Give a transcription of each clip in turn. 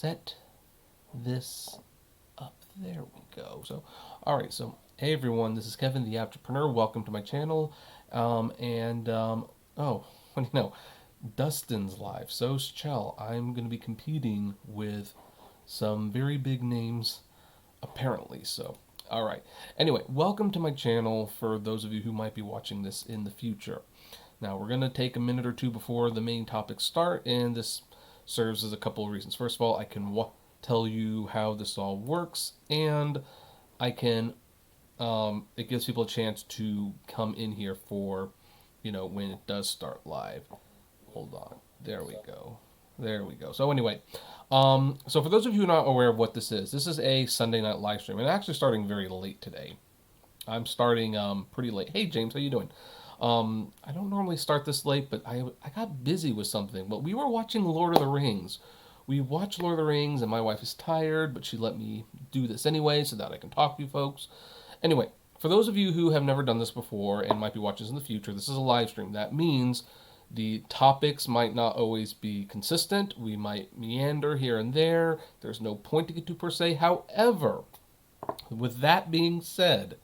set this up. There we go. So, all right. So, hey everyone, this is Kevin, the Afterpreneur. Welcome to my channel. Oh, what do you know? Dustin's live. So's Chell. I'm going to be competing with some very big names, apparently. So, all right. Anyway, welcome to my channel for those of you who might be watching this in the future. Now, we're going to take a minute or two before the main topics start, and this serves as a couple of reasons. First of all, I can tell you how this all works, and I can it gives people a chance to come in here for, when it does start live. Hold on. There we go. There we go. So anyway, so for those of you who are not aware of what this is a Sunday night live stream, and actually starting very late today. I'm starting pretty late. Hey James, how you doing? I don't normally start this late, but I got busy with something. But we were watching Lord of the Rings. We watched Lord of the Rings, and my wife is tired, but she let me do this anyway so that I can talk to you folks. Anyway, for those of you who have never done this before and might be watching this in the future, this is a live stream. That means the topics might not always be consistent. We might meander here and there. There's no point to get to per se. However, with that being said,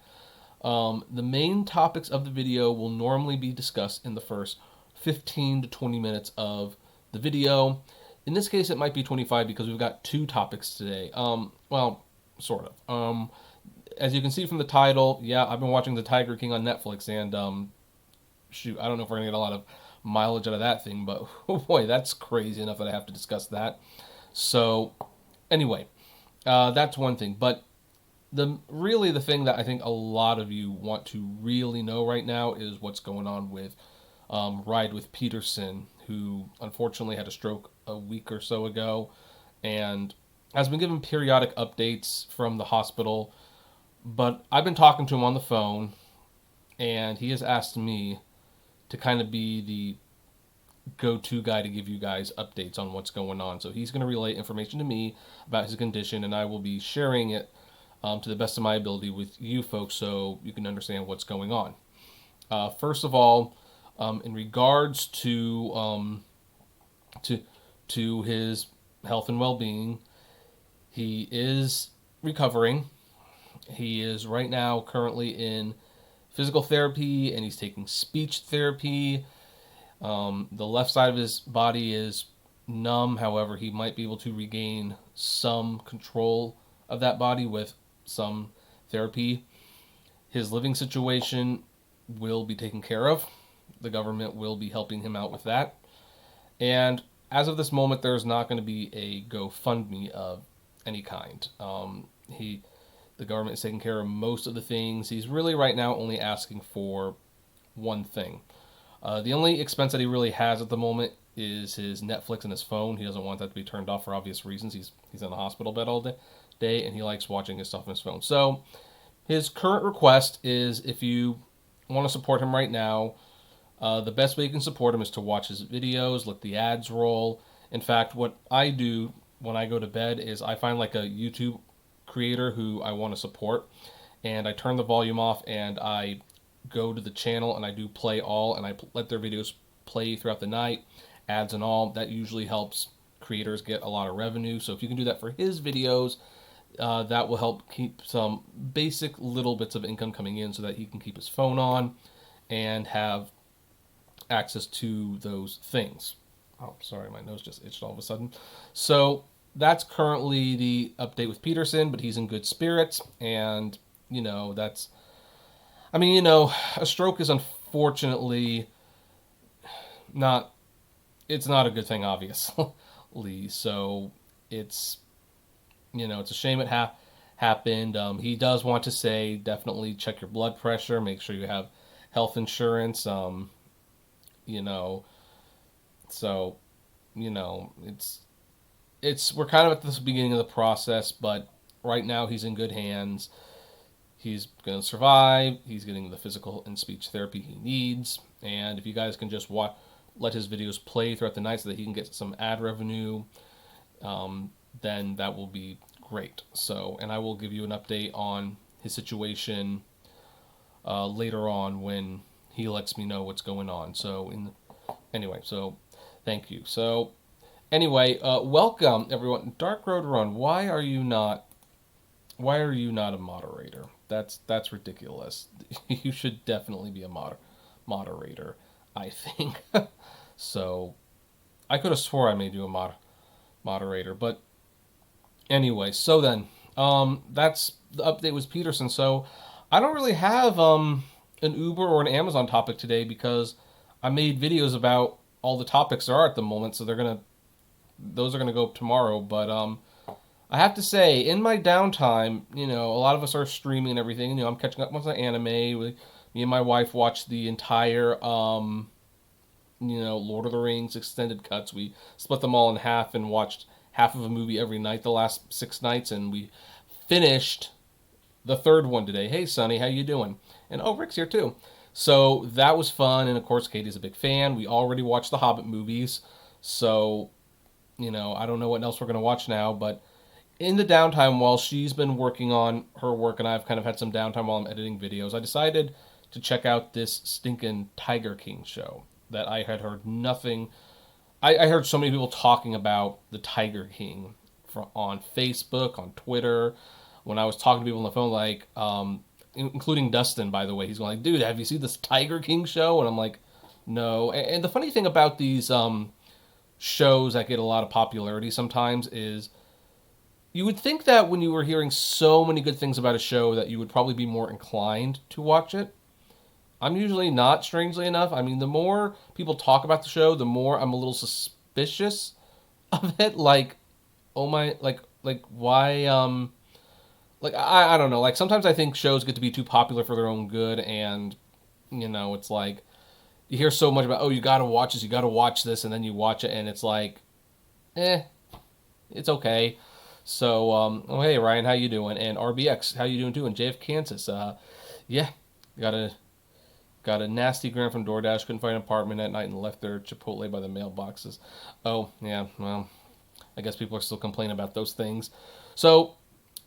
the main topics of the video will normally be discussed in the first 15 to 20 minutes of the video. In this case, it might be 25 because we've got two topics today. Well, sort of. As you can see from the title, yeah, I've been watching The Tiger King on Netflix, and shoot, I don't know if we're going to get a lot of mileage out of that thing, but oh boy, that's crazy enough that I have to discuss that. So, anyway, that's one thing. But the thing that I think a lot of you want to really know right now is what's going on with Ride with Peterson, who unfortunately had a stroke a week or so ago, and has been given periodic updates from the hospital. But I've been talking to him on the phone, and he has asked me to kind of be the go-to guy to give you guys updates on what's going on. So he's going to relay information to me about his condition, and I will be sharing it to the best of my ability with you folks so you can understand what's going on. First of all, in regards to his health and well-being, he is recovering. He is right now currently in physical therapy, and he's taking speech therapy. The left side of his body is numb. However, he might be able to regain some control of that body with some therapy. His living situation will be taken care of. The government will be helping him out with that. And as of this moment, there's not going to be a GoFundMe of any kind. The government is taking care of most of the things. He's really right now only asking for one thing. The only expense that he really has at the moment is his Netflix and his phone. He doesn't want that to be turned off for obvious reasons. He's in the hospital bed all day, and he likes watching his stuff on his phone. So his current request is, if you want to support him right now, the best way you can support him is to watch his videos, let the ads roll. In fact, what I do when I go to bed is I find like a YouTube creator who I want to support, and I turn the volume off, and I go to the channel, and I do play all, and I let their videos play throughout the night, ads and all. That usually helps creators get a lot of revenue. So if you can do that for his videos, that will help keep some basic little bits of income coming in so that he can keep his phone on and have access to those things. Oh, sorry, my nose just itched all of a sudden. So that's currently the update with Peterson, but he's in good spirits, and a stroke is unfortunately it's not a good thing, obviously. So it's a shame it happened. He does want to say definitely check your blood pressure, make sure you have health insurance. So we're kind of at the beginning of the process, but right now he's in good hands. He's going to survive. He's getting the physical and speech therapy he needs. And if you guys can just let his videos play throughout the night so that he can get some ad revenue, then that will be great. So, and I will give you an update on his situation later on when he lets me know what's going on. So, anyway, so thank you. So, Anyway, welcome everyone. Dark Road Run. Why are you not? Why are you not a moderator? That's ridiculous. You should definitely be a moderator. I think. So I could have swore I made you a moderator, but anyway. So then, that's the update with Peterson. So I don't really have an Uber or an Amazon topic today because I made videos about all the topics there are at the moment. So those are gonna go up tomorrow. But I have to say, in my downtime, a lot of us are streaming and everything. I'm catching up with the anime. Me and my wife watched the entire, Lord of the Rings extended cuts. We split them all in half and watched half of a movie every night the last 6 nights, and we finished the third one today. Hey, Sonny, how you doing? And oh, Rick's here too. So that was fun, and of course, Katie's a big fan. We already watched the Hobbit movies, so I don't know what else we're gonna watch now, but in the downtime while she's been working on her work and I've kind of had some downtime while I'm editing videos, I decided to check out this stinking Tiger King show that I had heard nothing. I heard so many people talking about the Tiger King on Facebook, on Twitter. When I was talking to people on the phone, like, including Dustin, by the way, he's going like, dude, have you seen this Tiger King show? And I'm like, no. And the funny thing about these shows that get a lot of popularity sometimes is you would think that when you were hearing so many good things about a show that you would probably be more inclined to watch it. I'm usually not, strangely enough. I mean, the more people talk about the show, the more I'm a little suspicious of it. Like, oh my, like why, like, I don't know. Like, sometimes I think shows get to be too popular for their own good, and, it's like, you hear so much about, oh, you gotta watch this, you gotta watch this, and then you watch it, and it's like, it's okay. So, oh hey Ryan, how you doing? And RBX, how you doing too? And JF Kansas, yeah, got a nasty gram from DoorDash. Couldn't find an apartment at night and left their Chipotle by the mailboxes. Oh yeah, well, I guess people are still complaining about those things. So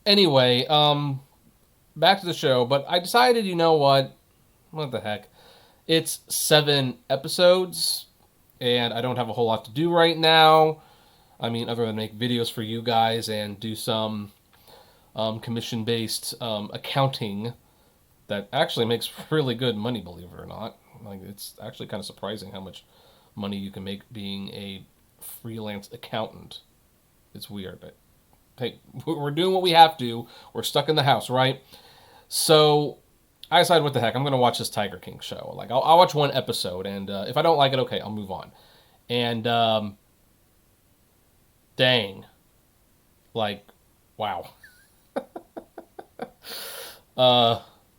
anyway, back to the show. But I decided, you know what the heck? It's 7 episodes, and I don't have a whole lot to do right now. I mean, other than make videos for you guys and do some commission-based accounting that actually makes really good money, believe it or not. Like, it's actually kind of surprising how much money you can make being a freelance accountant. It's weird, but hey, we're doing what we have to. We're stuck in the house, right? So I decided, what the heck, I'm going to watch this Tiger King show. Like, I'll watch one episode, and if I don't like it, okay, I'll move on. And dang, like, wow.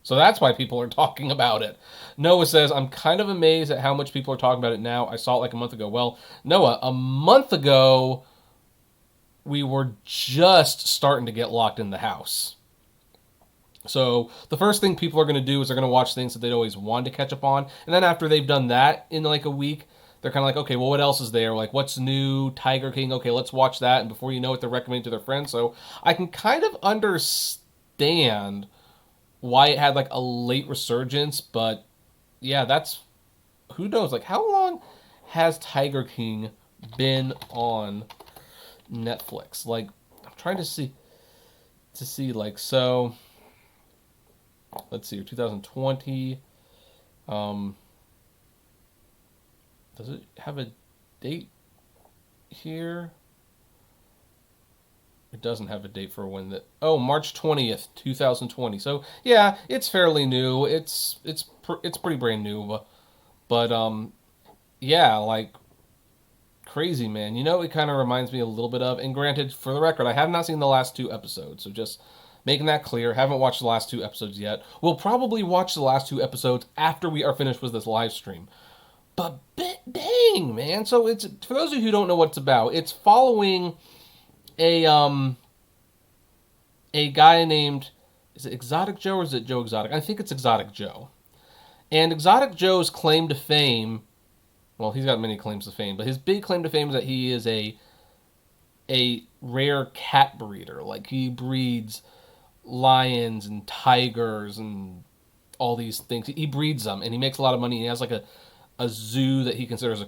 So that's why people are talking about it. Noah says, I'm kind of amazed at how much people are talking about it now. I saw it like a month ago. Well, Noah, a month ago, we were just starting to get locked in the house. So the first thing people are going to do is they're going to watch things that they'd always wanted to catch up on. And then after they've done that in like a week, they're kind of like, okay, well, what else is there? Like, what's new? Tiger King. Okay, let's watch that. And before you know it, they're recommending to their friends. So I can kind of understand why it had like a late resurgence. But yeah, who knows? Like, how long has Tiger King been on Netflix? Like, I'm trying to see like, so let's see, 2020. Does it have a date here? It doesn't have a date for when that. Oh, March 20th, 2020. So yeah, it's fairly new. It's pretty brand new, but yeah, like, crazy, man. It kind of reminds me a little bit of. And granted, for the record, I have not seen the last 2 episodes, so just making that clear. Haven't watched the last 2 episodes yet. We'll probably watch the last 2 episodes after we are finished with this live stream. But dang, man. So it's, for those of you who don't know what it's about, it's following a guy named, is it Exotic Joe or is it Joe Exotic? I think it's Exotic Joe. And Exotic Joe's claim to fame, well, he's got many claims to fame, but his big claim to fame is that he is a rare cat breeder. Like, he breeds lions and tigers and all these things. He breeds them, and he makes a lot of money. He has like a zoo that he considers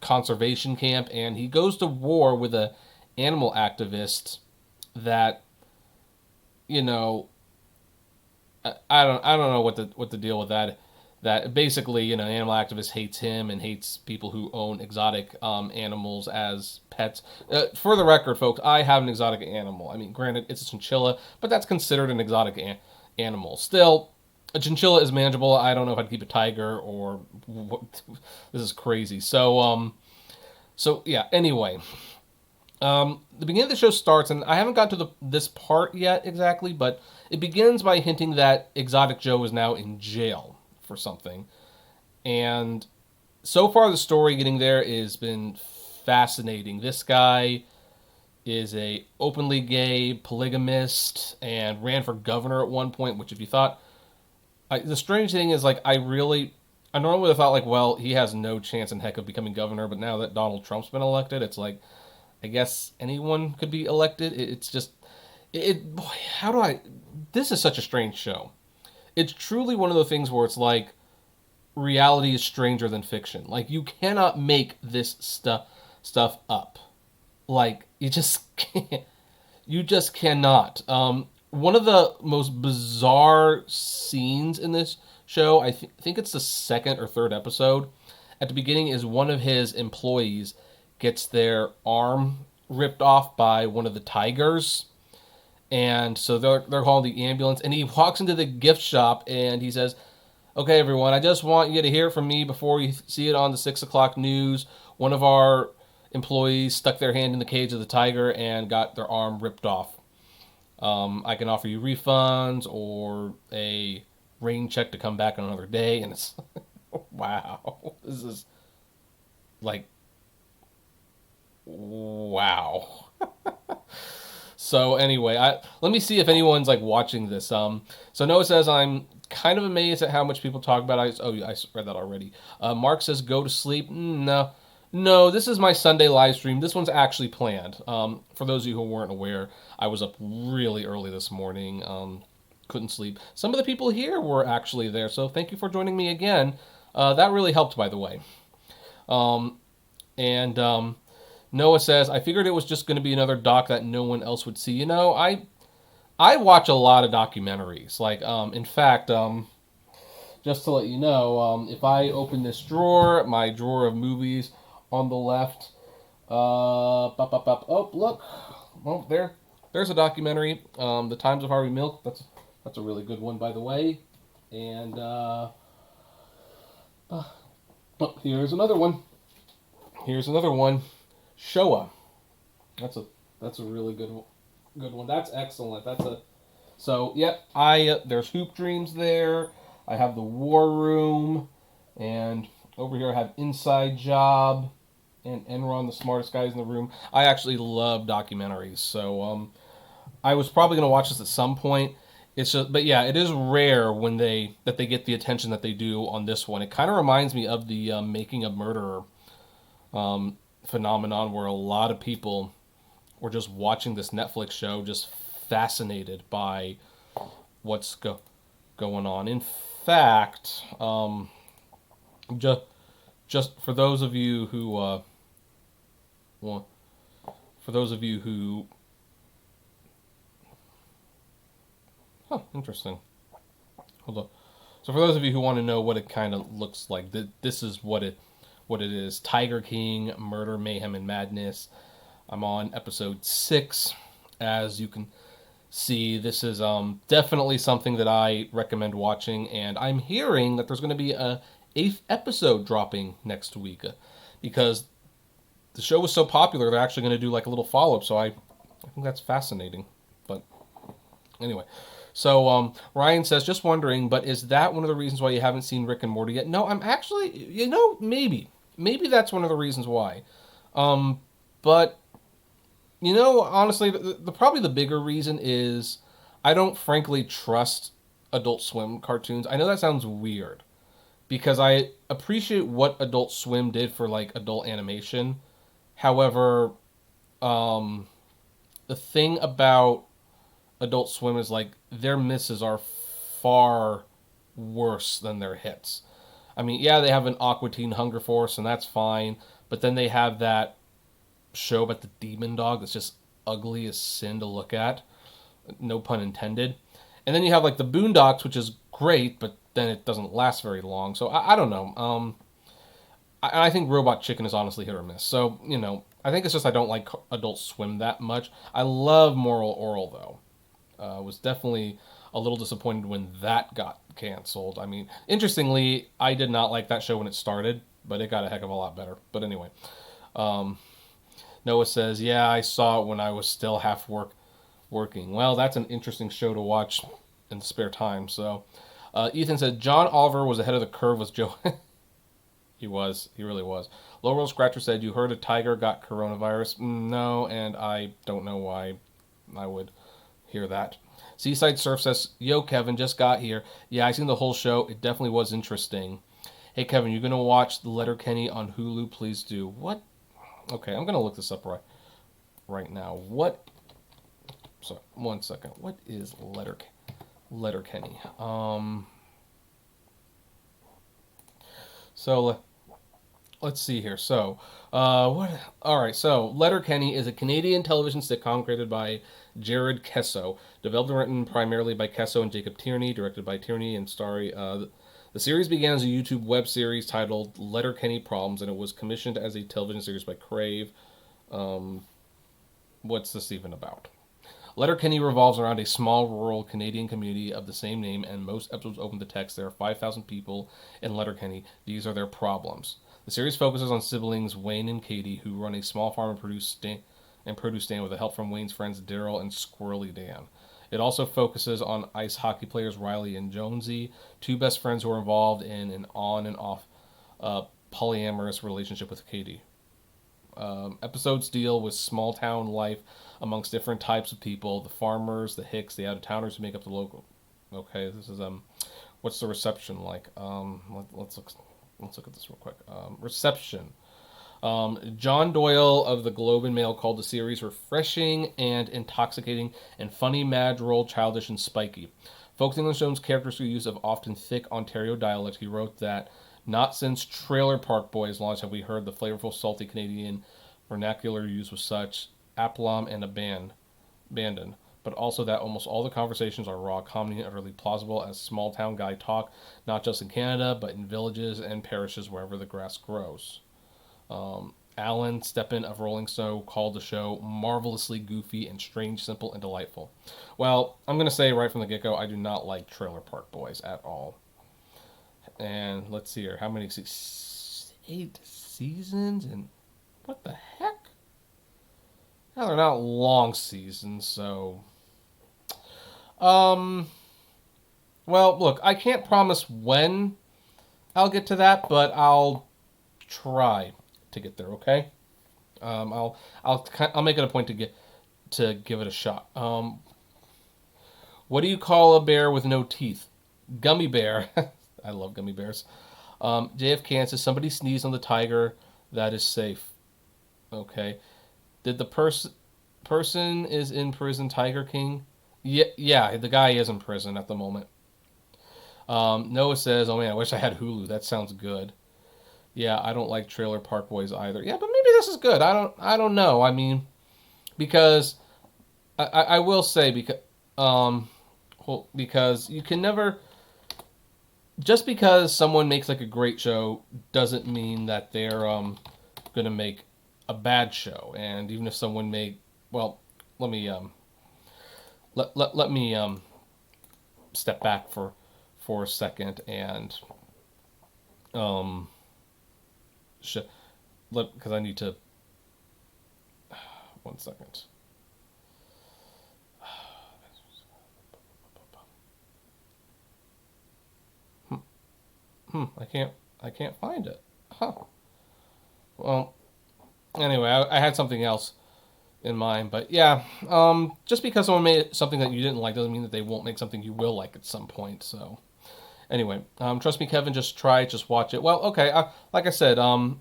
conservation camp, and he goes to war with a animal activist that, you know, I don't know what the deal with that. That basically, animal activist hates him and hates people who own exotic animals as pets. For the record, folks, I have an exotic animal. I mean, granted, it's a chinchilla, but that's considered an exotic animal. Still, a chinchilla is manageable. I don't know how to keep a tiger or what. This is crazy. So yeah. Anyway, the beginning of the show starts, and I haven't got to this part yet exactly, but it begins by hinting that Exotic Joe is now in jail for something. And so far, the story getting there has been fascinating. This guy is a openly gay polygamist and ran for governor at one point, which if you thought... the strange thing is, like, I normally would have thought, like, well, he has no chance in heck of becoming governor, but now that Donald Trump's been elected, it's like, I guess anyone could be elected. It's just, boy, how do I, this is such a strange show. It's truly one of the things where it's like, reality is stranger than fiction. Like, you cannot make this stuff up. Like, you just can't, you just cannot. One of the most bizarre scenes in this show, I think it's the second or third episode, at the beginning is one of his employees gets their arm ripped off by one of the tigers. And so they're calling the ambulance. And he walks into the gift shop and he says, okay, everyone, I just want you to hear from me before you see it on the 6 o'clock news. One of our employees stuck their hand in the cage of the tiger and got their arm ripped off. I can offer you refunds or a rain check to come back on another day. And it's, wow. This is like, wow. So anyway, let me see if anyone's like watching this. So Noah says, I'm kind of amazed at how much people talk about it. Oh, I read that already. Mark says, go to sleep. No, this is my Sunday live stream. This one's actually planned. For those of you who weren't aware, I was up really early this morning. Couldn't sleep. Some of the people here were actually there, so thank you for joining me again. That really helped, by the way. And Noah says, I figured it was just going to be another doc that no one else would see. I watch a lot of documentaries. Like, in fact, just to let you know, if I open this drawer, my drawer of movies on the left, oh, look, well, there's a documentary, The Times of Harvey Milk. That's a really good one, by the way. And here's another one. Showa. That's a really good one. That's excellent. So yep. There's Hoop Dreams there. I have The War Room, and over here I have Inside Job and Enron, the smartest guys in the room. I actually love documentaries, so I was probably going to watch this at some point. It's just, but yeah, it is rare when they get the attention that they do on this one. It kind of reminds me of the Making a Murderer phenomenon, where a lot of people were just watching this Netflix show, just fascinated by what's going on. In fact, just for those of you who interesting. Hold on. So for those of you who want to know what it kind of looks like, this is what it is. Tiger King, Murder, Mayhem, and Madness. I'm on episode 6. As you can see, this is definitely something that I recommend watching, and I'm hearing that there's going to be a 8th episode dropping next week, because the show was so popular, they're actually going to do like a little follow-up, so I think that's fascinating. But anyway, so Ryan says, just wondering, but is that one of the reasons why you haven't seen Rick and Morty yet? No, I'm actually, maybe that's one of the reasons why. But, honestly, probably the bigger reason is I don't frankly trust Adult Swim cartoons. I know that sounds weird, because I appreciate what Adult Swim did for, like, adult animation. However, the thing about Adult Swim is, like, their misses are far worse than their hits. I mean, yeah, they have an Aqua Teen Hunger Force, and that's fine, But then they have that show about the demon dog that's just ugly as sin to look at. No pun intended. And then you have like the Boondocks, which is great, but then it doesn't last very long. So I don't know. I think Robot Chicken is honestly hit or miss. So, I think it's just I don't like Adult Swim that much. I love Moral Oral, though. Was definitely a little disappointed when that got canceled. I mean, interestingly, I did not like that show when it started, but it got a heck of a lot better. But anyway, Noah says, yeah, I saw it when I was still working. Well, that's an interesting show to watch in the spare time. So, Ethan said, John Oliver was ahead of the curve with Joe. He was. He really was. Laurel Scratcher said, you heard a tiger got coronavirus? No, and I don't know why I would hear that. Seaside Surf says, yo, Kevin, just got here. Yeah, I seen the whole show. It definitely was interesting. Hey, Kevin, you're going to watch the Letterkenny on Hulu? Please do. What? Okay, I'm going to look this up right now. What? Sorry, 1 second. What is Letterkenny? So let's see here. So, what? All right. So, Letterkenny is a Canadian television sitcom created by Jared Kesso, developed and written primarily by Kesso and Jacob Tierney, directed by Tierney, and starring. The series began as a YouTube web series titled Letterkenny Problems, and it was commissioned as a television series by Crave. What's this even about? Letterkenny revolves around a small rural Canadian community of the same name, and most episodes open to text. There are 5,000 people in Letterkenny. These are their problems. The series focuses on siblings Wayne and Katie, who run a small farm and produce stand with the help from Wayne's friends Daryl and Squirrely Dan. It also focuses on ice hockey players Riley and Jonesy, two best friends who are involved in an on and off polyamorous relationship with Katie. Episodes deal with small town life amongst different types of people: the farmers, the hicks, the out-of-towners who make up the local. Okay, this is what's the reception like? Let's look at this real quick. Reception. John Doyle of the Globe and Mail called the series refreshing and intoxicating and funny, mad, droll, childish, and spiky. Focusing on the show's characters' use of often thick Ontario dialect, he wrote that not since Trailer Park Boys launched have we heard the flavorful, salty Canadian vernacular used with such aplomb and abandon, but also that almost all the conversations are raw comedy and utterly plausible as small-town guy talk, not just in Canada, but in villages and parishes wherever the grass grows. Alan Steppen of Rolling Stone called the show marvelously goofy and strange, simple, and delightful. Well, I'm going to say right from the get-go, I do not like Trailer Park Boys at all. And let's see here. How many 8 seasons? And what the heck? Well, they're not long seasons, so... Well, look, I can't promise when I'll get to that, but I'll try to get there, okay? I'll make it a point to give it a shot. What do you call a bear with no teeth? Gummi Bear. I love gummy bears. JFK says, somebody sneezed on the tiger. That is safe. Okay. Did the person is in prison, Tiger King? Yeah, the guy is in prison at the moment. Noah says, oh man, I wish I had Hulu. That sounds good. Yeah, I don't like Trailer Park Boys either. Yeah, but maybe this is good. I don't know. I mean, because I will say because you can never, just because someone makes like a great show doesn't mean that they're going to make a bad show. And even if someone made, well, let me let me step back for a second and because I need to 1 second. I can't find it. Huh. Well, anyway, I had something else in mind, but yeah, just because someone made something that you didn't like doesn't mean that they won't make something you will like at some point. So, anyway, trust me, Kevin, just watch it. Well, okay, like I said, I'm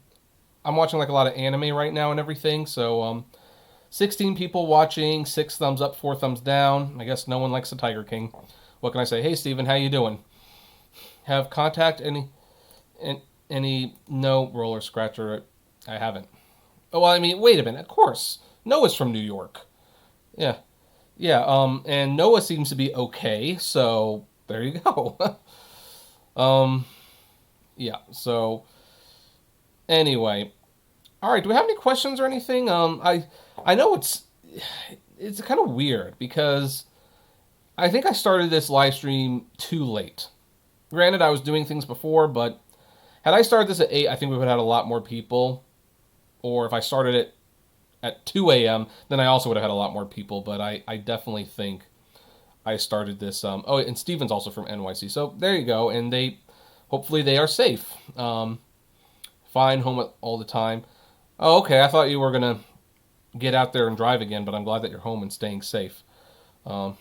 watching like a lot of anime right now and everything. So, 16 people watching, 6 thumbs up, 4 thumbs down. I guess no one likes the Tiger King. What can I say? Hey, Steven, how you doing? Have contact any no roller scratcher I haven't. Oh, well, I mean, wait a minute. Of course, Noah's from New York. Yeah, yeah. And Noah seems to be okay. So there you go. um, yeah. So anyway, all right. Do we have any questions or anything? I know it's kind of weird because I think I started this live stream too late. Granted, I was doing things before, but had I started this at 8, I think we would have had a lot more people. Or if I started it at 2 a.m., then I also would have had a lot more people. But I definitely think I started this. Oh, and Steven's also from NYC. So there you go. And hopefully they are safe. Fine, home all the time. Oh, okay. I thought you were going to get out there and drive again, but I'm glad that you're home and staying safe. Um,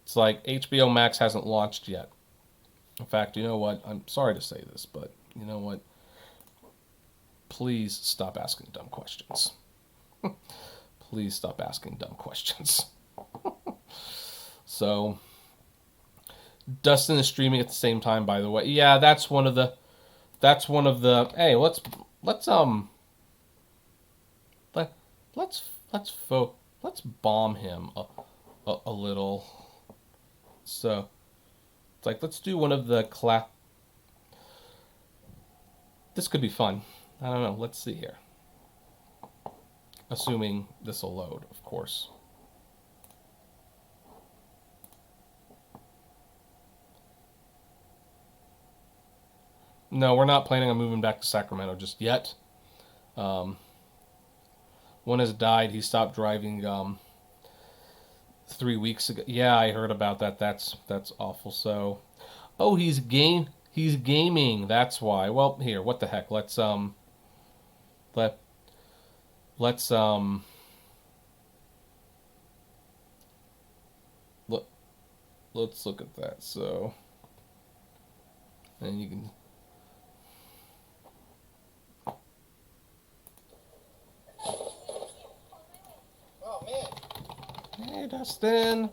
it's like HBO Max hasn't launched yet. In fact, you know what? I'm sorry to say this, but you know what? Please stop asking dumb questions. Please stop asking dumb questions. So, Dustin is streaming at the same time, by the way. Yeah, that's one of the. Hey, let's let, let's bomb him a little. So, it's like let's do one of the This could be fun. I don't know. Let's see here. Assuming this will load, of course. No, we're not planning on moving back to Sacramento just yet. One has died. He stopped driving 3 weeks ago. Yeah, I heard about that. That's awful. So, oh, he's gaming. That's why. Well, here, what the heck? Let's let's let's look at that. So, and you can. Oh man. Hey, Dustin.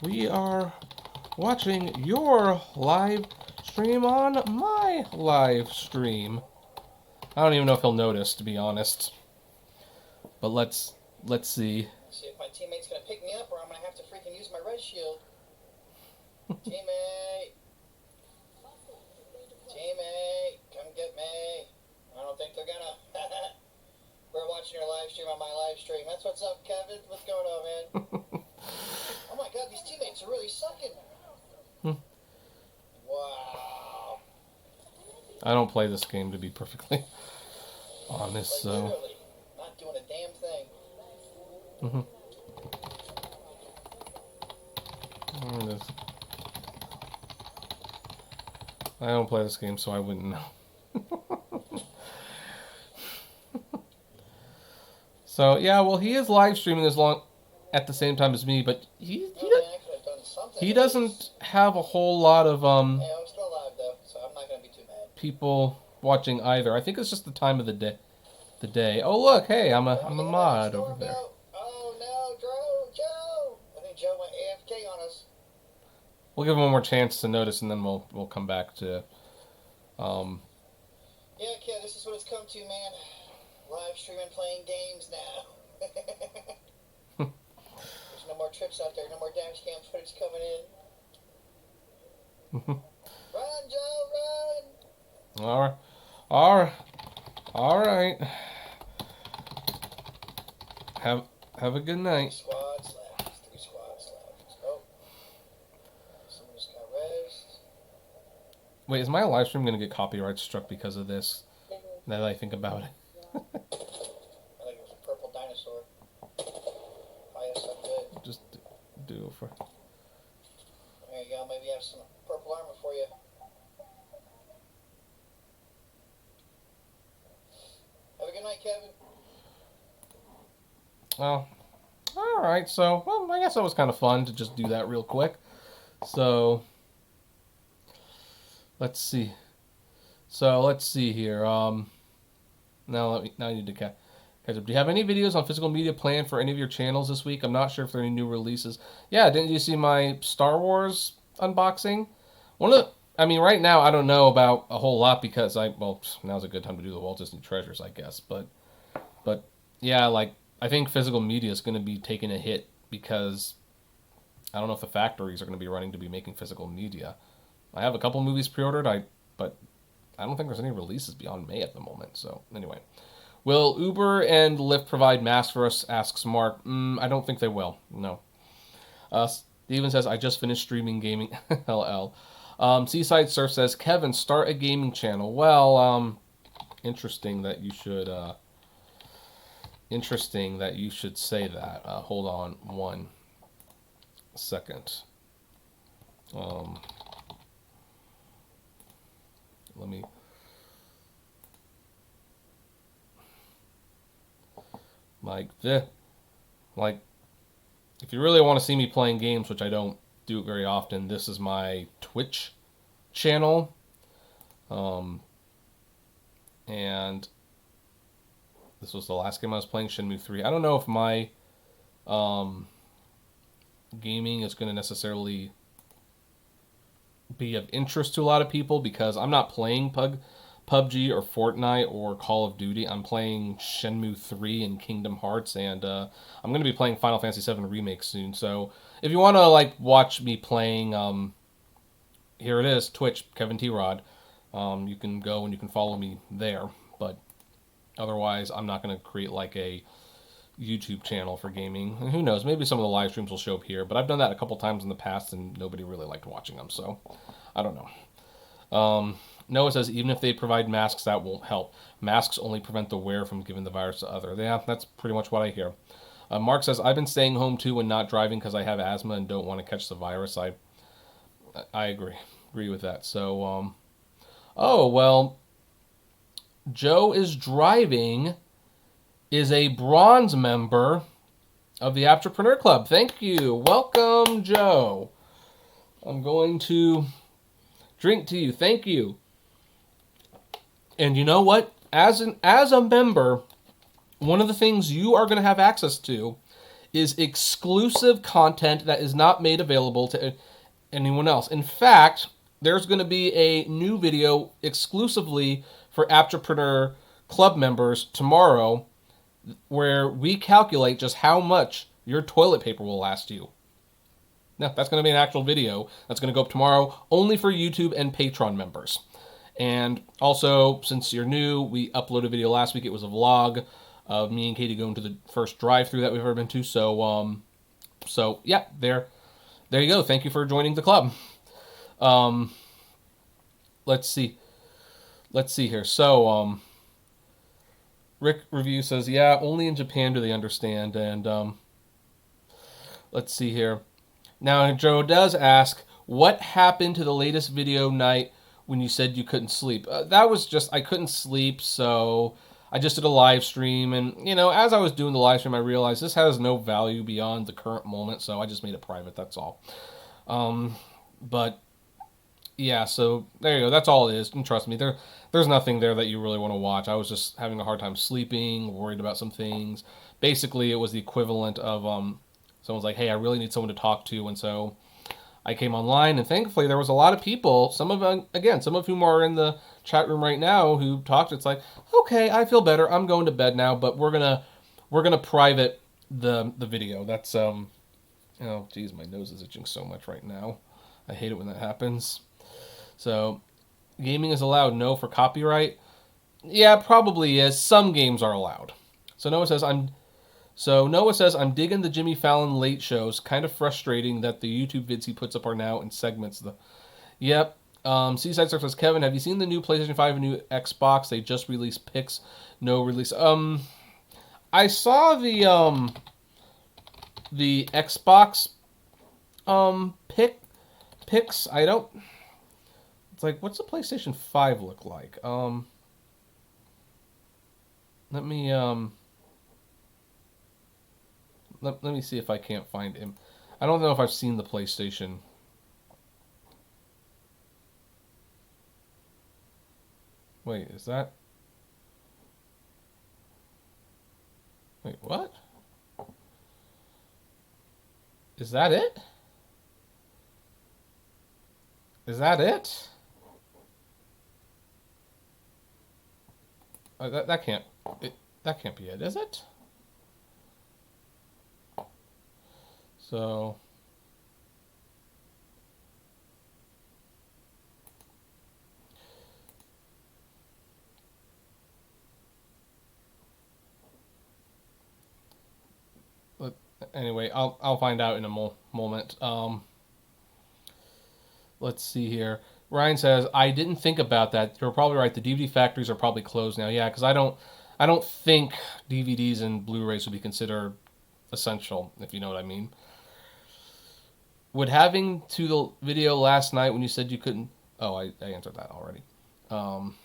We are watching your live stream on my live stream. I don't even know if he'll notice, to be honest. But let's see. See if my teammate's gonna pick me up, or I'm gonna have to freaking use my red shield. Teammate, come get me. I don't think they're gonna. We're watching your live stream on my live stream. That's what's up, Kevin. What's going on, man? Oh my God, these teammates are really sucking. Wow. I don't play this game, to be perfectly honest, so. Literally, not doing a damn thing. There it is. I don't play this game, so I wouldn't know. So yeah, well, he is live streaming as long at the same time as me, but he doesn't have a whole lot of Hey, I'm still alive though, so I'm not gonna be too mad. people watching either. I think it's just the time of the day. Oh look, hey, I'm a mod over there. Oh no, Joe! I think Joe went AFK on us. We'll give him one more chance to notice, and then we'll come back to. Yeah, kid, this is what it's come to, man. Live streaming, playing games now. There's no more trips out there, no more dash cam footage coming in. Run, Joe, run! All right. Have a good night. 3 squads left. Oh, someone just got rezzed. Wait, is my live stream gonna get copyright struck because of this? Now that I think about it. I think it was a purple dinosaur. Oh, yes, I'm good. Just do it for. There you go. Maybe I have some purple armor for you. Have a good night, Kevin. Well, all right. So, well, I guess that was kind of fun to just do that real quick. So, let's see. Here. Now I need to catch up. Do you have any videos on physical media planned for any of your channels this week? I'm not sure if there are any new releases. Yeah, didn't you see my Star Wars unboxing? One of I mean, right now I don't know about a whole lot because well, now's a good time to do the Walt Disney Treasures, I guess. But yeah, like I think physical media is going to be taking a hit because I don't know if the factories are going to be running to be making physical media. I have a couple movies pre-ordered, but I don't think there's any releases beyond May at the moment. So anyway, will Uber and Lyft provide masks for us? Asks Mark. I don't think they will. No. Steven says I just finished streaming gaming. LL. Seaside Surf says Kevin, start a gaming channel. Well, interesting that you should. Interesting that you should say that. Hold on one second. Let me. Like if you really want to see me playing games, which I don't do very often, this is my Twitch channel. And this was the last game I was playing, Shenmue 3. I don't know if my gaming is going to necessarily be of interest to a lot of people because I'm not playing PUBG or Fortnite or Call of Duty. I'm playing Shenmue 3 and Kingdom Hearts, and I'm going to be playing Final Fantasy VII Remake soon. So if you want to like watch me playing, here it is, Twitch, Kevin T. Rod. You can go and you can follow me there. But otherwise, I'm not going to create like a YouTube channel for gaming. And who knows? Maybe some of the live streams will show up here. But I've done that a couple times in the past, and nobody really liked watching them. So I don't know. Noah says even if they provide masks, that won't help. Masks only prevent the wearer from giving the virus to others. Yeah, that's pretty much what I hear. Mark says I've been staying home too and not driving because I have asthma and don't want to catch the virus. I agree with that. So oh well, Joe is driving. Is a bronze member of the Afterpreneur Club. Thank you. Welcome, Joe. I'm going to drink to you. Thank you. And you know what? As a member, one of the things you are going to have access to is exclusive content that is not made available to anyone else. In fact, there's going to be a new video exclusively for Afterpreneur Club members tomorrow where we calculate just how much your toilet paper will last you. Now, that's going to be an actual video that's going to go up tomorrow only for YouTube and Patreon members. And also, since you're new, we uploaded a video last week. It was a vlog of me and Katie going to the first drive-thru that we've ever been to. So yeah, there you go. Thank you for joining the club. Let's see here. So, Rick Review says, yeah, only in Japan do they understand. And let's see here. Now, Joe does ask, what happened to the latest video night when you said you couldn't sleep? That was just, I couldn't sleep, so I just did a live stream. And, as I was doing the live stream, I realized this has no value beyond the current moment, so I just made it private, that's all. But yeah, so there you go. That's all it is. And trust me, there's nothing there that you really want to watch. I was just having a hard time sleeping, worried about some things. Basically, it was the equivalent of someone's like, hey, I really need someone to talk to. And so I came online, and thankfully there was a lot of people, some of whom are in the chat room right now, who talked. It's like, okay, I feel better. I'm going to bed now, but we're gonna private the video. That's oh geez, my nose is itching so much right now. I hate it when that happens. So, gaming is allowed, no for copyright? Yeah, probably is. Some games are allowed. So Noah says I'm digging the Jimmy Fallon late shows. Kind of frustrating that the YouTube vids he puts up are now in segments. Yep. Seaside Surf says, Kevin, have you seen the new PlayStation 5 and new Xbox? They just released pics. No release. I saw the Xbox pics. I don't. It's like, what's the PlayStation 5 look like? Let me let me see if I can't find him. I don't know if I've seen the PlayStation. Wait, is that? Wait, what? Is that it? Is that it? That can't that can't be it, is it? So anyway, I'll find out in a moment. Let's see here. Ryan says, I didn't think about that. You're probably right. The DVD factories are probably closed now. Yeah, because I don't think DVDs and Blu-rays would be considered essential, if you know what I mean. Would having to the video last night when you said you couldn't? Oh, I answered that already. Um,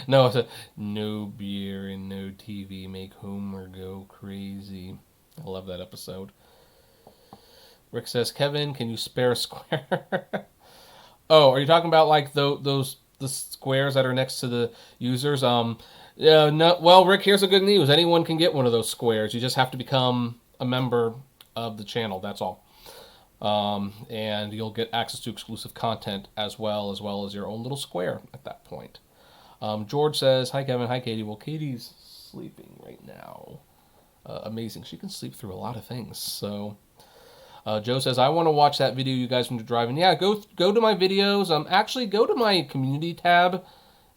no, it's a no beer and no TV make Homer go crazy. I love that episode. Rick says, Kevin, can you spare a square? Oh, are you talking about like those the squares that are next to the users? Yeah, no. Well, Rick, here's the good news. Anyone can get one of those squares. You just have to become a member of the channel. That's all. And you'll get access to exclusive content as well as your own little square at that point. George says, "Hi Kevin, hi Katie." Well, Katie's sleeping right now. Amazing. She can sleep through a lot of things. So. Joe says, I want to watch that video you guys when you're driving. Yeah, go to my videos. Actually, go to my community tab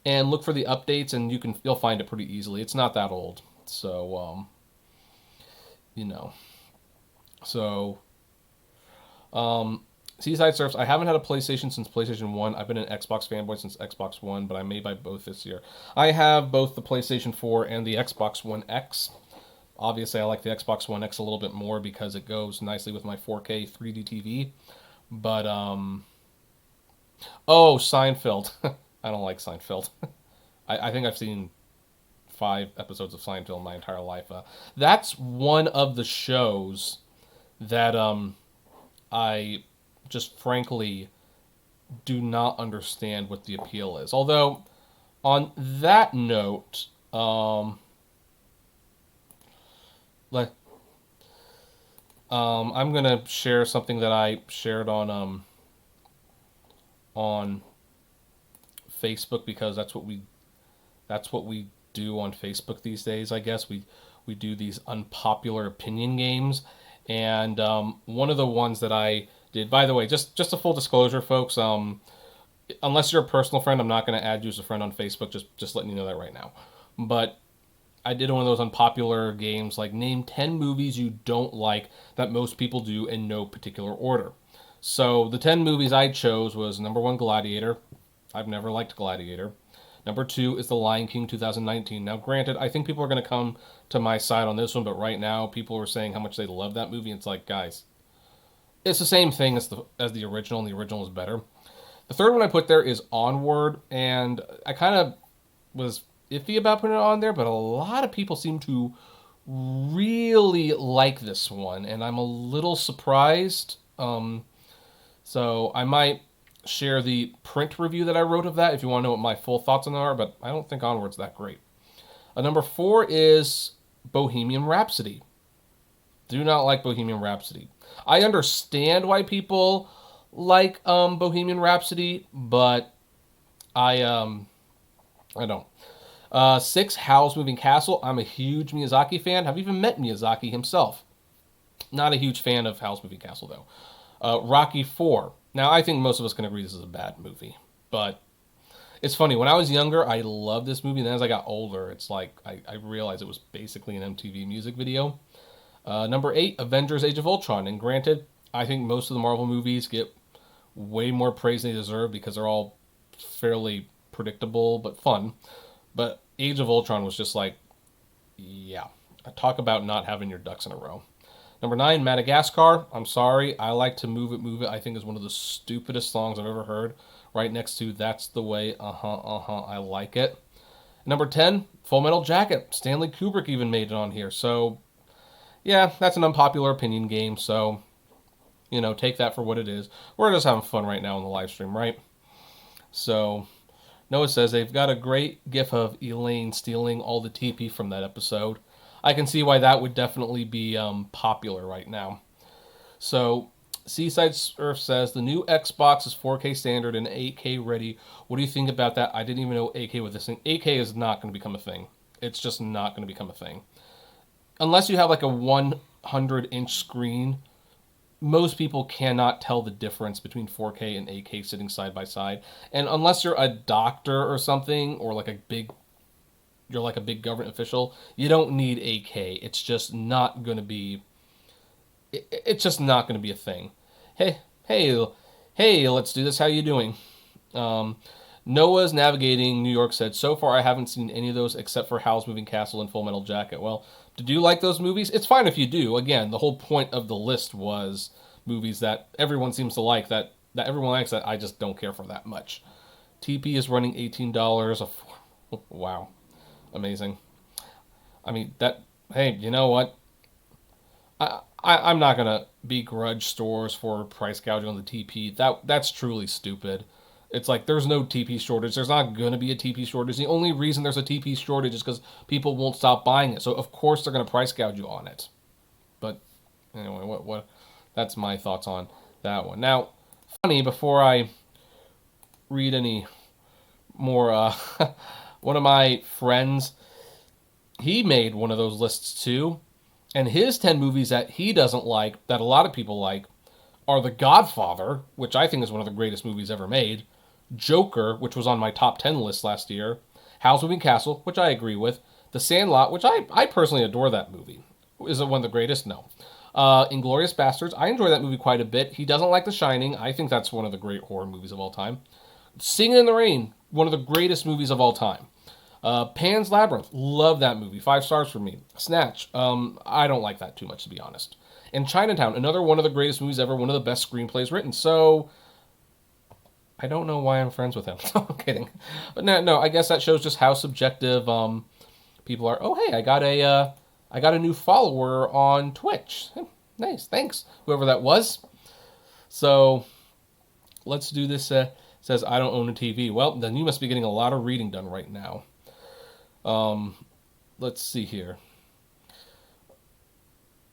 and look for the updates, and you'll find it pretty easily. It's not that old, so you know. So, Seaside Surfs. I haven't had a PlayStation since PlayStation 1. I've been an Xbox fanboy since Xbox One, but I may buy both this year. I have both the PlayStation 4 and the Xbox One X. Obviously, I like the Xbox One X a little bit more because it goes nicely with my 4K 3D TV. But, oh, Seinfeld. I don't like Seinfeld. I think I've seen 5 episodes of Seinfeld in my entire life. That's one of the shows that I just frankly do not understand what the appeal is. Although, on that note, like I'm gonna share something that I shared on Facebook because that's what we do on Facebook these days. I guess we do these unpopular opinion games, and one of the ones that I did. By the way, just a full disclosure, folks. Unless you're a personal friend, I'm not going to add you as a friend on Facebook. Just letting you know that right now. But I did one of those unpopular games, like name 10 movies you don't like that most people do in no particular order. So the 10 movies I chose was number 1, Gladiator. I've never liked Gladiator. Number 2 is The Lion King 2019. Now, granted, I think people are going to come to my side on this one, but right now people are saying how much they love that movie. It's like, guys, it's the same thing as the original, and the original is better. The third one I put there is Onward, and I kind of was iffy about putting it on there, but a lot of people seem to really like this one, and I'm a little surprised. So I might share the print review that I wrote of that if you want to know what my full thoughts on it are, but I don't think Onward's that great. Number 4 is Bohemian Rhapsody. Do not like Bohemian Rhapsody. I understand why people like Bohemian Rhapsody, but I don't. 6, Howl's Moving Castle. I'm a huge Miyazaki fan. I've even met Miyazaki himself. Not a huge fan of Howl's Moving Castle, though. Rocky 4. Now, I think most of us can agree this is a bad movie. But it's funny. When I was younger, I loved this movie. And then as I got older, it's like I realized it was basically an MTV music video. Number 8, Avengers Age of Ultron. And granted, I think most of the Marvel movies get way more praise than they deserve because they're all fairly predictable but fun. But Age of Ultron was just like, yeah. Talk about not having your ducks in a row. Number 9, Madagascar. I'm sorry. I like to move it, move it. I think is one of the stupidest songs I've ever heard. Right next to That's the Way, I like it. Number 10, Full Metal Jacket. Stanley Kubrick even made it on here. So, yeah, that's an unpopular opinion game. So, take that for what it is. We're just having fun right now on the live stream, right? So, Noah says they've got a great gif of Elaine stealing all the TP from that episode. I can see why that would definitely be popular right now. So, Seaside Surf says the new Xbox is 4K standard and 8K ready. What do you think about that? I didn't even know 8K with this thing. 8K is not going to become a thing. It's just not going to become a thing. Unless you have like a 100-inch screen, most people cannot tell the difference between 4K and 8K sitting side by side. And unless you're a doctor or something, or like you're like a big government official, you don't need 8K. It's just not going to be. It's just not going to be a thing. Hey, hey, hey! Let's do this. How you doing? Um, Noah's Navigating New York said, so far I haven't seen any of those except for Howl's Moving Castle and Full Metal Jacket. Well, did you like those movies? It's fine if you do. Again, the whole point of the list was movies that everyone seems to like, that everyone likes, that I just don't care for that much. TP is running $18. Wow. Amazing. I mean, hey, you know what? I'm not going to begrudge stores for price gouging on the TP. That's truly stupid. It's like there's no TP shortage. There's not going to be a TP shortage. The only reason there's a TP shortage is because people won't stop buying it. So of course they're going to price gouge you on it. But anyway, what? That's my thoughts on that one. Now, funny, before I read any more, one of my friends, he made one of those lists too, and his 10 movies that he doesn't like, that a lot of people like, are The Godfather, which I think is one of the greatest movies ever made, Joker, which was on my top 10 list last year, Howl's Moving Castle, which I agree with, The Sandlot, which I personally adore that movie. Is it one of the greatest? No. Inglourious Bastards, I enjoy that movie quite a bit. He doesn't like The Shining. I think that's one of the great horror movies of all time. Singing in the Rain, one of the greatest movies of all time. Pan's Labyrinth, love that movie. 5 stars for me. Snatch, I don't like that too much, to be honest. And Chinatown, another one of the greatest movies ever, one of the best screenplays written. So, I don't know why I'm friends with him. I'm kidding. But no, I guess that shows just how subjective people are. Oh, hey, I got a new follower on Twitch. Nice, thanks, whoever that was. So, let's do this. Says, I don't own a TV. Well, then you must be getting a lot of reading done right now. Let's see here.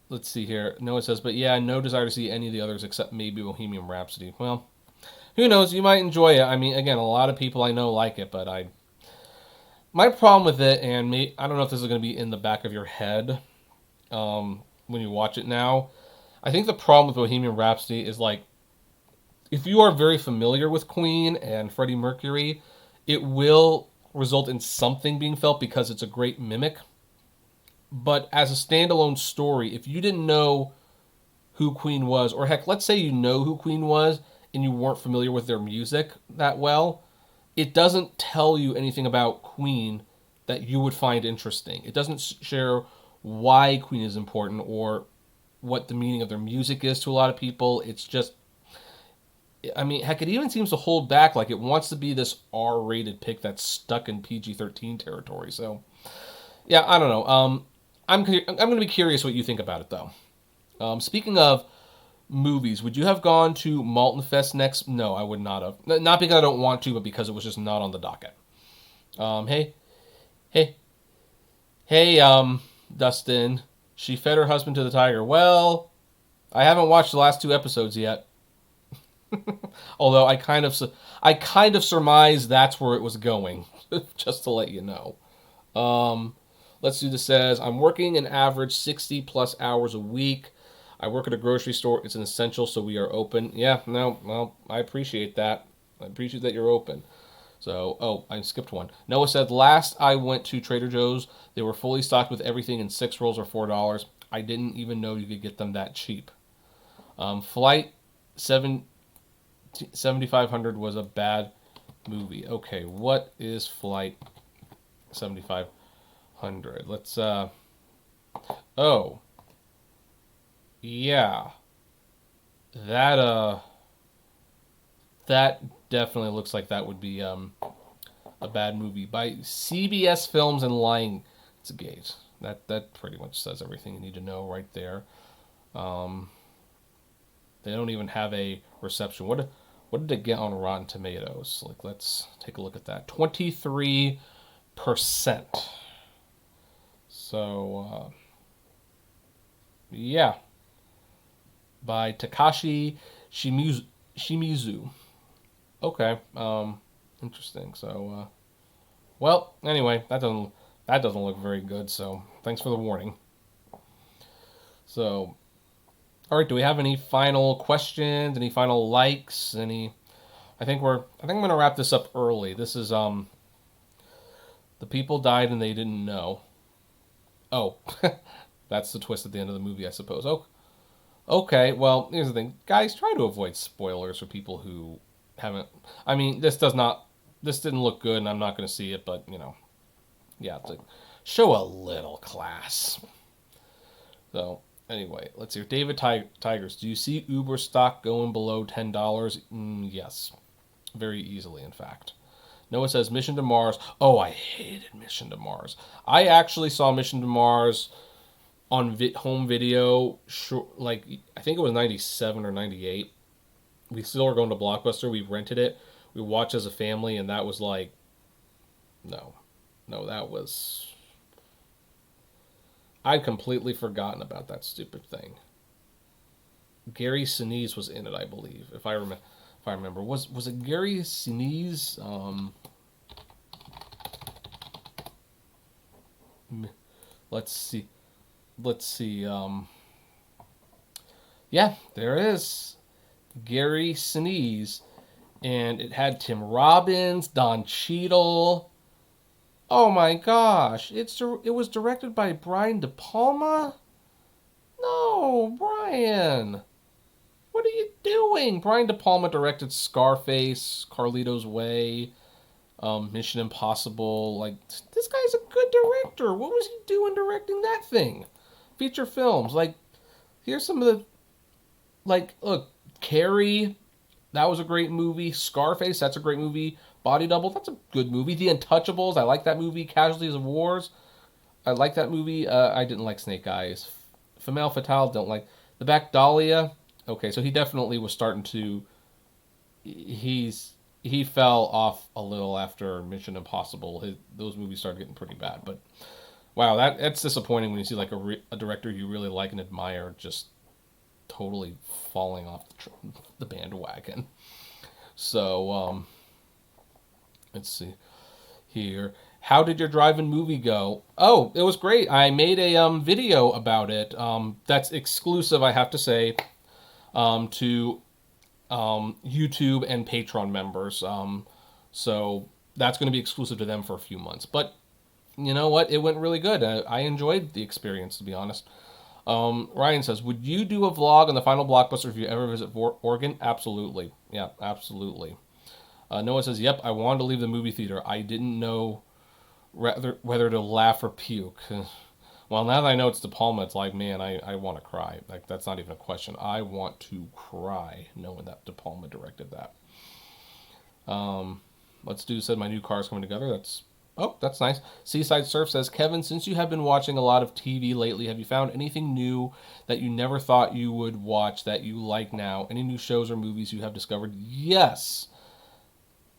Noah says, but yeah, no desire to see any of the others except maybe Bohemian Rhapsody. Well, who knows? You might enjoy it. I mean, again, a lot of people I know like it, but my problem with it, and I don't know if this is going to be in the back of your head when you watch it now. I think the problem with Bohemian Rhapsody is like, if you are very familiar with Queen and Freddie Mercury, it will result in something being felt because it's a great mimic. But as a standalone story, if you didn't know who Queen was, or heck, let's say you know who Queen was and you weren't familiar with their music that well, it doesn't tell you anything about Queen that you would find interesting. It doesn't share why Queen is important or what the meaning of their music is to a lot of people. It's just, I mean, heck, it even seems to hold back, like it wants to be this R-rated pick that's stuck in PG-13 territory. So, yeah, I don't know. I'm going to be curious what you think about it, though. Speaking of movies, would you have gone to Malton Fest next? No, I would not have. Not because I don't want to, but because it was just not on the docket. Hey, Dustin. She fed her husband to the tiger. Well, I haven't watched the last 2 episodes yet. Although I kind of surmised that's where it was going, just to let you know. Let's do this. Says, I'm working an average 60 plus hours a week. I work at a grocery store. It's an essential, so we are open. Yeah, no, well, I appreciate that. I appreciate that you're open. So, I skipped one. Noah said, last I went to Trader Joe's, they were fully stocked with everything in 6 rolls or $4. I didn't even know you could get them that cheap. Flight 7500 was a bad movie. Okay, what is Flight 7500? Let's, yeah. That definitely looks like that would be a bad movie by CBS Films and Lionsgate. That pretty much says everything you need to know right there. They don't even have a reception. What did it get on Rotten Tomatoes? Like, let's take a look at that. 23%. So, yeah. by Takashi Shimizu. Okay, interesting. So, well, anyway, that doesn't look very good. So, thanks for the warning. So, all right, do we have any final questions? Any final likes? Any? I think I'm gonna wrap this up early. This is the people died and they didn't know. Oh, that's the twist at the end of the movie, I suppose. Oh, okay. Well, here's the thing, guys. Try to avoid spoilers for people who haven't. I mean, this does not. This didn't look good, and I'm not going to see it. But yeah, to show a little class. So anyway, let's hear. David Tigers. Do you see Uber stock going below $10? Yes, very easily, in fact. Noah says Mission to Mars. Oh, I hated Mission to Mars. I actually saw Mission to Mars on home video. Like I think it was 97 or 98. We still are going to Blockbuster. We rented it. We watched as a family, and that was like, no, that was. I'd completely forgotten about that stupid thing. Gary Sinise was in it, I believe, if I remember. Was it Gary Sinise? Let's see. Yeah, there it is. Gary Sinise, and it had Tim Robbins, Don Cheadle. Oh my gosh! It was directed by Brian De Palma. No, Brian, what are you doing? Brian De Palma directed Scarface, Carlito's Way, Mission Impossible. Like, this guy's a good director. What was he doing directing that thing? Feature films. Like, here's some of the. Like, look, Carrie, that was a great movie. Scarface, that's a great movie. Body Double, that's a good movie. The Untouchables, I like that movie. Casualties of Wars, I like that movie. I didn't like Snake Eyes. Female Fatale, don't like. The Back Dahlia, okay, so he definitely was starting to. He fell off a little after Mission Impossible. Those movies started getting pretty bad. But wow, that's disappointing when you see like a director you really like and admire just totally falling off the bandwagon. So let's see here. How did your drive-in movie go? Oh, it was great. I made a video about it. That's exclusive, I have to say, to YouTube and Patreon members. So that's going to be exclusive to them for a few months. But you know what? It went really good. I enjoyed the experience, to be honest. Ryan says, would you do a vlog on the final Blockbuster if you ever visit Oregon? Absolutely. Yeah, absolutely. Noah says, yep, I wanted to leave the movie theater. I didn't know whether to laugh or puke. Well, now that I know it's De Palma, it's like, man, I want to cry. Like, that's not even a question. I want to cry knowing that De Palma directed that. Let's do said my new car is coming together. That's nice. Seaside Surf says, Kevin, since you have been watching a lot of TV lately, have you found anything new that you never thought you would watch that you like now? Any new shows or movies you have discovered? Yes.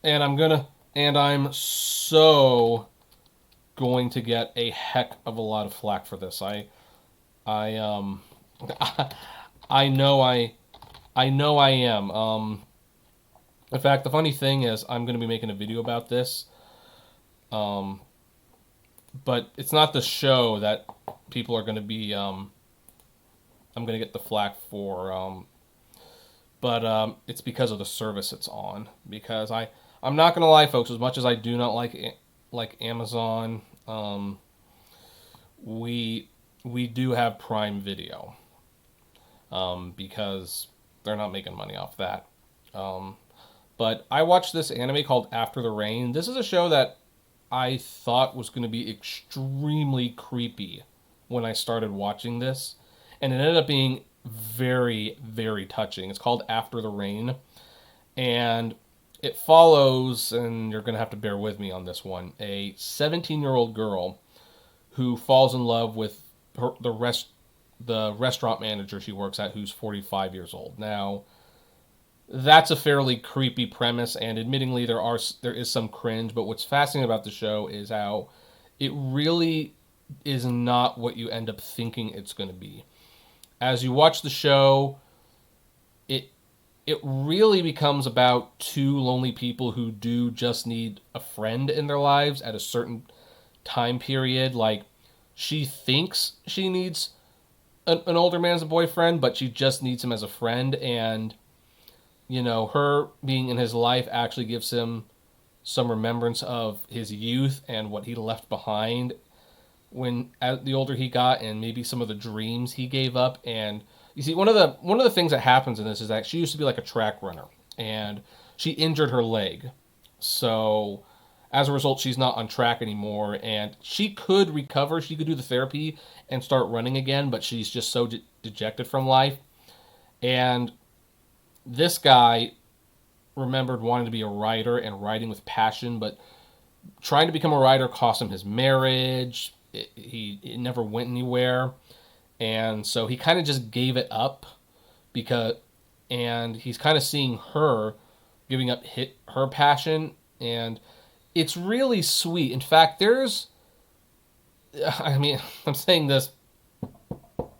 And I'm so going to get a heck of a lot of flack for this. I know I am. In fact, the funny thing is I'm going to be making a video about this. But it's not the show that people are going to be, I'm going to get the flack for, but it's because of the service it's on. Because I'm not going to lie, folks, as much as I do not like Amazon, we do have Prime Video, because they're not making money off that. But I watched this anime called After the Rain. This is a show that I thought was going to be extremely creepy when I started watching this. And it ended up being very, very touching. It's called After the Rain. And it follows, and you're going to have to bear with me on this one, a 17-year-old girl who falls in love with the restaurant manager she works at, who's 45 years old. Now, that's a fairly creepy premise, and admittingly there is some cringe, but what's fascinating about the show is how it really is not what you end up thinking it's going to be. As you watch the show, it it really becomes about two lonely people who do just need a friend in their lives at a certain time period. Like, she thinks she needs an older man as a boyfriend, but she just needs him as a friend. And, her being in his life actually gives him some remembrance of his youth and what he left behind when as the older he got, and maybe some of the dreams he gave up. And you see, one of the things that happens in this is that she used to be like a track runner, and she injured her leg. So as a result, she's not on track anymore, and she could recover. She could do the therapy and start running again, but she's just so dejected from life. And this guy remembered wanting to be a writer and writing with passion, but trying to become a writer cost him his marriage. It never went anywhere, and so he kind of just gave it up because, and he's kind of seeing her giving up her passion, and it's really sweet. In fact, I mean, I'm saying this,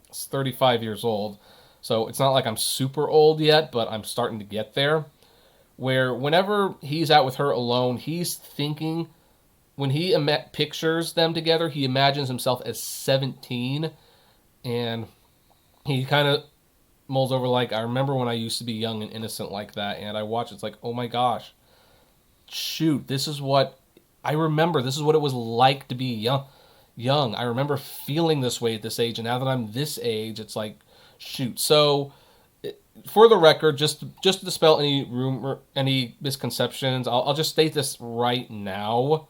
it's 35 years old, so it's not like I'm super old yet, but I'm starting to get there. Where whenever he's out with her alone, he's thinking, when he pictures them together, he imagines himself as 17, and he kind of mulls over like, I remember when I used to be young and innocent like that, and I watch, it's like, oh my gosh, shoot, this is what I remember. This is what it was like to be young. I remember feeling this way at this age, and now that I'm this age, it's like, shoot. So, for the record, just to dispel any rumor, any misconceptions, I'll just state this right now,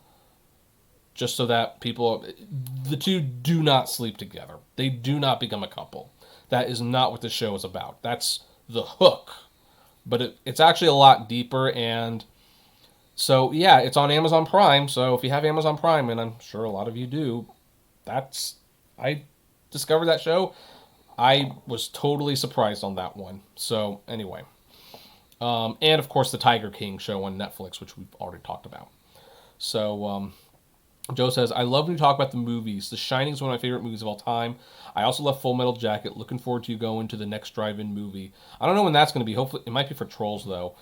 just so that the two do not sleep together. They do not become a couple. That is not what the show is about. That's the hook. But it's actually a lot deeper, and so, yeah, it's on Amazon Prime. So if you have Amazon Prime, and I'm sure a lot of you do, I discovered that show. I was totally surprised on that one. So, anyway. And, of course, the Tiger King show on Netflix, which we've already talked about. So, Joe says, I love when you talk about the movies. The Shining is one of my favorite movies of all time. I also love Full Metal Jacket. Looking forward to you going to the next drive-in movie. I don't know when that's going to be. Hopefully, it might be for Trolls, though.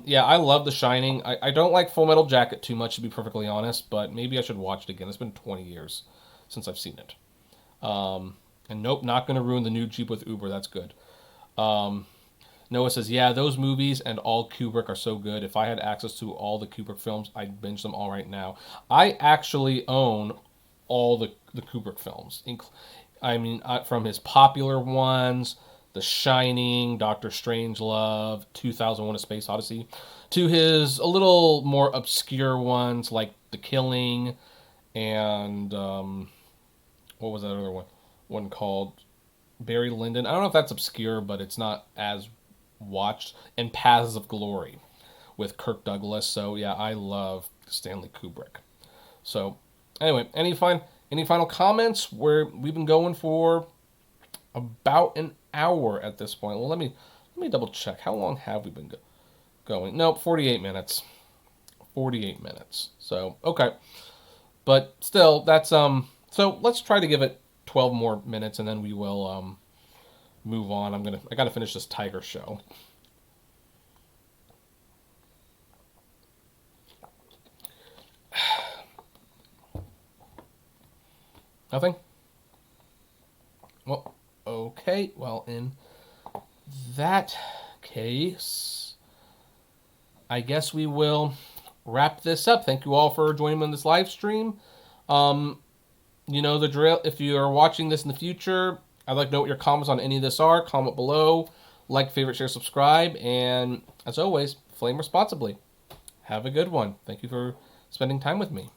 Yeah, I love The Shining. I don't like Full Metal Jacket too much, to be perfectly honest, but maybe I should watch it again. It's been 20 years since I've seen it. And nope, not going to ruin the new Jeep with Uber. That's good. Noah says, yeah, those movies and all Kubrick are so good. If I had access to all the Kubrick films, I'd binge them all right now. I actually own all the Kubrick films. I mean, from his popular ones, The Shining, Doctor Strangelove, 2001: A Space Odyssey, to his a little more obscure ones like The Killing and what was that other one called? Barry Lyndon. I don't know if that's obscure, but it's not as watched. And Paths of Glory with Kirk Douglas. So yeah, I love Stanley Kubrick. So anyway, any final comments? We've been going for about an hour at this point. Well, let me double check. How long have we been going? Nope, 48 minutes. 48 minutes. So okay, but still, that's So let's try to give it 12 more minutes, and then we will move on. I gotta finish this Tiger show. Nothing? Well, okay. Well, in that case, I guess we will wrap this up. Thank you all for joining me on this live stream. You know the drill. If you are watching this in the future, I'd like to know what your comments on any of this are. Comment below. Like, favorite, share, subscribe. And as always, flame responsibly. Have a good one. Thank you for spending time with me.